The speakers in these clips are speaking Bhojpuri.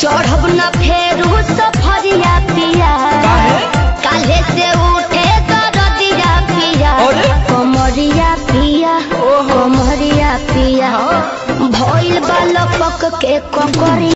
चढ़ब न फेरू सफरिया पिया काले से उठे दरदिया पिया कमरिया पिया कमरिया पिया भइल बालक के ककरी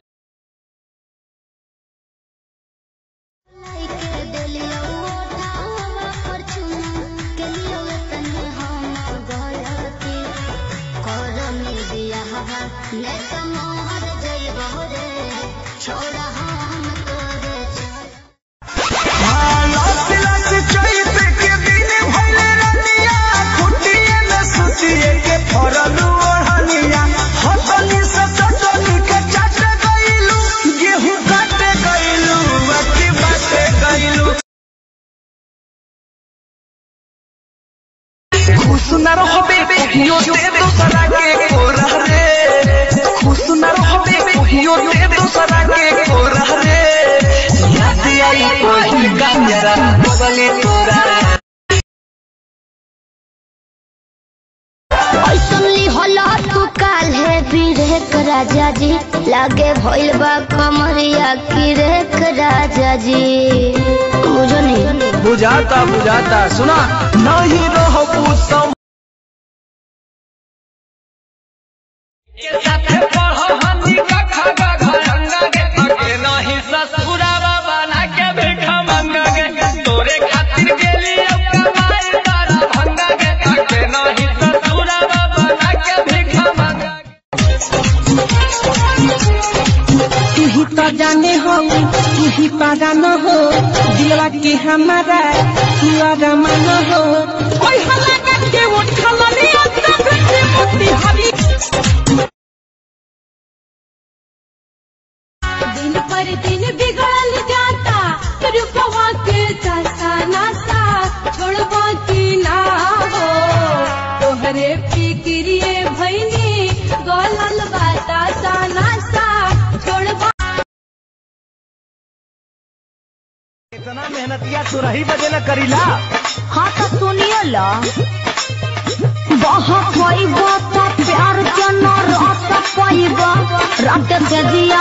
खुशना रहबे कहियो ते दूसरा के कोरा रे खुशना रहबे कहियो ते दूसरा के कोरा रे याद आई कोई का मेरा बगले तोरा ऐसनली होला तू काल है बिरेक राजा जी लागे भइल बा कमरिया की रेक राजा जी बुझो नहीं बुझाता सुना नहीं रहबू सम के साथे पढ़ो हनी का खागा घरंगा के नहीं ससुरावा बना के भिखा मंगा के तोरे खातिर गेली कमाई तारा भंगा के नहीं ससुरावा बना के भिखा मंगा तू ही तो जाने हो तू ही पारा न हो दिलवा के हमारा तुआरा मन हो ओई हला के उठला ले अंत से मोती हरी दिन पर दिन बिगड़ल जाता रूपवा के तसा नासा छोड़वा की ना हो तोहरे फिक्रिए भइनी गलल बाता सा नासा छोड़वा इतना मेहनतिया तो रही बजे न करीला हाँ तो सुनियो ला बहुत कोई बात प्यार के न रस पाइबा रात के दिया